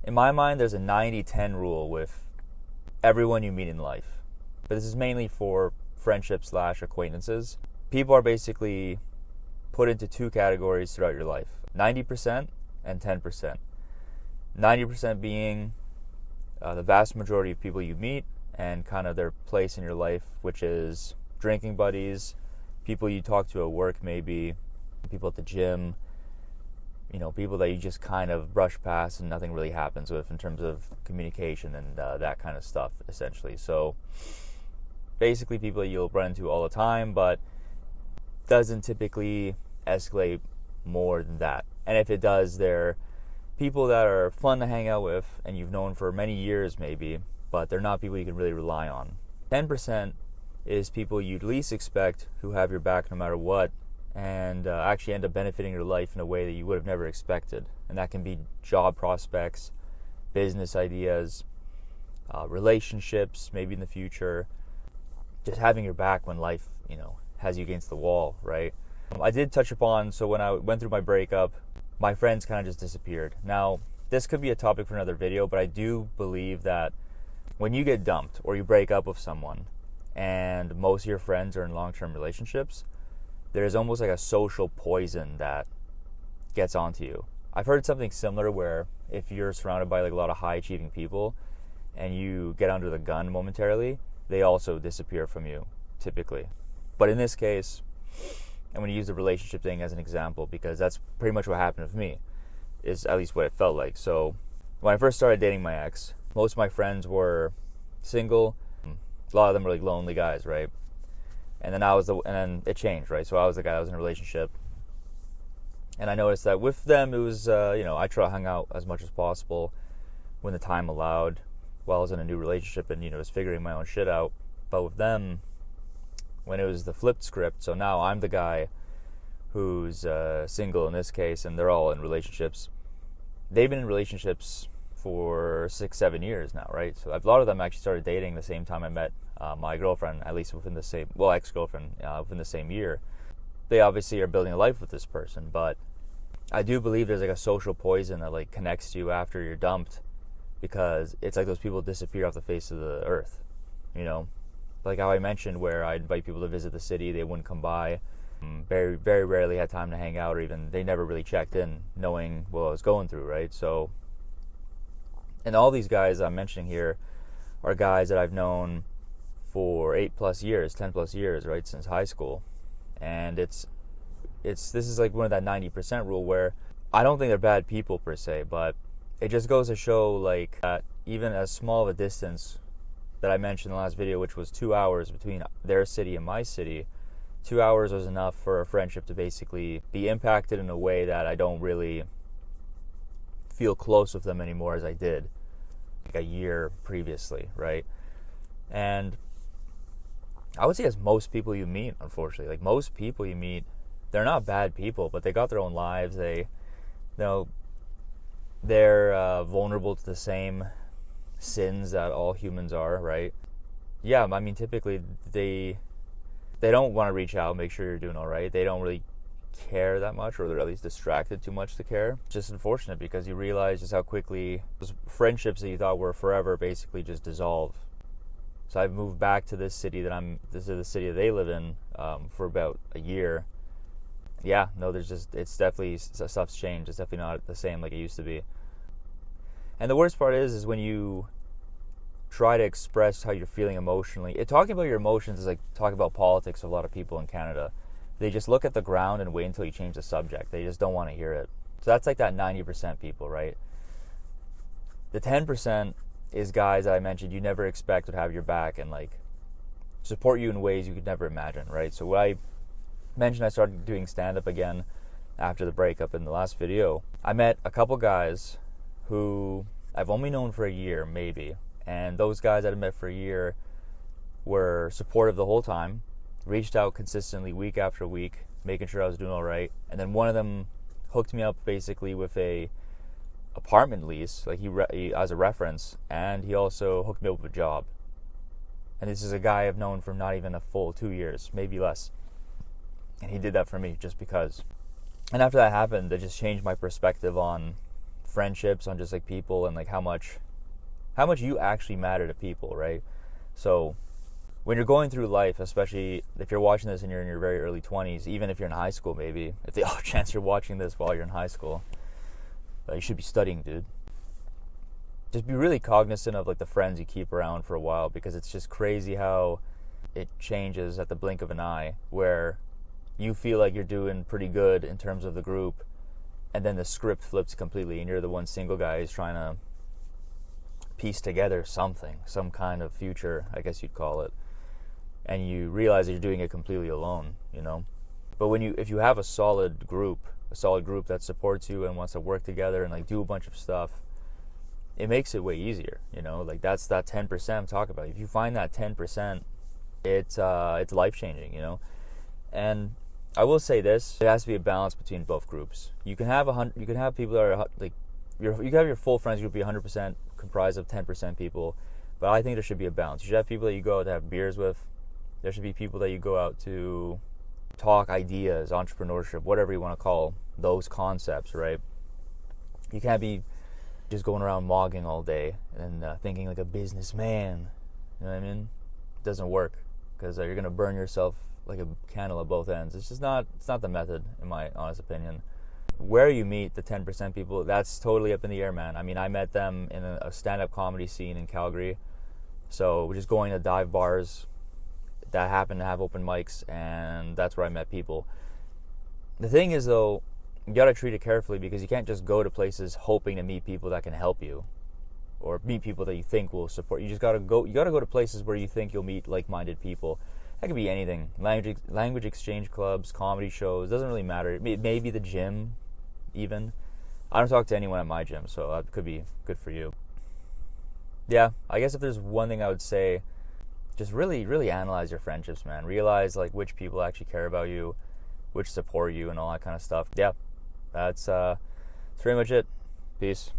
In my mind, there's a 90-10 rule with everyone you meet in life. But this is mainly for friendships/acquaintances. People are basically put into two categories throughout your life: 90% and 10%. 90% being the vast majority of people you meet and kind of their place in your life, which is drinking buddies, people you talk to at work, maybe people at the gym, people that you just kind of brush past and nothing really happens with in terms of communication and that kind of stuff, essentially. So basically people you'll run into all the time, but doesn't typically escalate more than that. And if it does, they're people that are fun to hang out with and you've known for many years maybe, but they're not people you can really rely on. 10% is people you'd least expect who have your back no matter what, and actually end up benefiting your life in a way that you would have never expected. And that can be job prospects, business ideas, relationships, maybe in the future, just having your back when life, has you against the wall, right? I did touch upon, so when I went through my breakup, my friends kind of just disappeared. Now, this could be a topic for another video, but I do believe that when you get dumped or you break up with someone and most of your friends are in long-term relationships, there's almost like a social poison that gets onto you. I've heard something similar where if you're surrounded by like a lot of high-achieving people and you get under the gun momentarily, they also disappear from you, typically. But in this case, I'm going to use the relationship thing as an example because that's pretty much what happened with me, is at least what it felt like. So when I first started dating my ex, most of my friends were single. A lot of them were like lonely guys, right? And then it changed, right? So I was the guy that was in a relationship. And I noticed that with them, it was, I try to hang out as much as possible when the time allowed while I was in a new relationship and, was figuring my own shit out. But with them, when it was the flipped script, so now I'm the guy who's single in this case, and they're all in relationships. They've been in relationships for 6-7 years now, right? So a lot of them actually started dating the same time I met my girlfriend, at least within the same, ex-girlfriend, within the same year. They obviously are building a life with this person, but I do believe there's like a social poison that like connects you after you're dumped, because it's like those people disappear off the face of the earth, Like how I mentioned where I invite people to visit the city, they wouldn't come by. Very, very rarely had time to hang out, or even they never really checked in knowing what I was going through, right? So, and all these guys I'm mentioning here are guys that I've known for 8+ years, 10+ years, right, since high school. And this is like one of that 90% rule where I don't think they're bad people per se, but it just goes to show like that even as small of a distance that I mentioned in the last video, which was 2 hours between their city and my city, 2 hours was enough for a friendship to basically be impacted in a way that I don't really feel close with them anymore as I did like a year previously, right? And I would say as most people you meet, unfortunately, like most people you meet, they're not bad people, but they got their own lives. They're vulnerable to the same sins that all humans are, right? Yeah, I mean, typically they don't want to reach out, make sure you're doing all right. They don't really care that much, or they're at least distracted too much to care. It's just unfortunate because you realize just how quickly those friendships that you thought were forever basically just dissolve. So I've moved back to this city this is the city that they live in for about a year. Yeah, no, it's definitely, stuff's changed. It's definitely not the same like it used to be. And the worst part is when you try to express how you're feeling emotionally. Talking about your emotions is like talking about politics with a lot of people in Canada. They just look at the ground and wait until you change the subject. They just don't want to hear it. So that's like that 90% people, right? The 10% is guys that I mentioned you never expect would have your back and like support you in ways you could never imagine, right? So what I mentioned, I started doing stand-up again after the breakup in the last video. I met a couple guys who I've only known for a year, maybe. And those guys that I met for a year were supportive the whole time, reached out consistently week after week, making sure I was doing all right. And then one of them hooked me up basically with a apartment lease, like he as a reference, and he also hooked me up with a job. And this is a guy I've known for not even a full 2 years, maybe less. And he did that for me just because. And after that happened, it just changed my perspective on friendships, on just like people, and like how much you actually matter to people, right? So when you're going through life, especially if you're watching this and you're in your very early 20s, even if you're in high school, maybe if the off chance you're watching this while you're in high school, you should be studying, dude. Just be really cognizant of like the friends you keep around for a while, because it's just crazy how it changes at the blink of an eye, where you feel like you're doing pretty good in terms of the group, and then the script flips completely and you're the one single guy who's trying to piece together something, some kind of future, I guess you'd call it, and you realize that you're doing it completely alone, you know. But if you have a solid group that supports you and wants to work together and like do a bunch of stuff, it makes it way easier, you know. Like that's that 10% I'm talking about. If you find that 10%, it's life-changing, you know. And I will say this: it has to be a balance between both groups. You can have people that are like, you can have your full friends group be 100% comprised of 10% people, but I think there should be a balance. You should have people that you go out to have beers with. There should be people that you go out to talk ideas, entrepreneurship, whatever you want to call those concepts, right? You can't be just going around mogging all day and thinking like a businessman. You know what I mean? It doesn't work, because you're going to burn yourself like a candle at both ends. It's not the method, in my honest opinion. Where you meet the 10% people, that's totally up in the air, man. I mean, I met them in a stand-up comedy scene in Calgary. So we're just going to dive bars that happen to have open mics, and that's where I met people. The thing is, though, you got to treat it carefully, because you can't just go to places hoping to meet people that can help you or meet people that you think will support you. You got to go to places where you think you'll meet like-minded people. That could be anything. Language exchange clubs, comedy shows, doesn't really matter. It may be the gym, even. I don't talk to anyone at my gym, so that could be good for you. Yeah, I guess if there's one thing I would say, just really, really analyze your friendships, man. Realize like which people actually care about you, which support you, and all that kind of stuff. Yeah, that's pretty much it. Peace.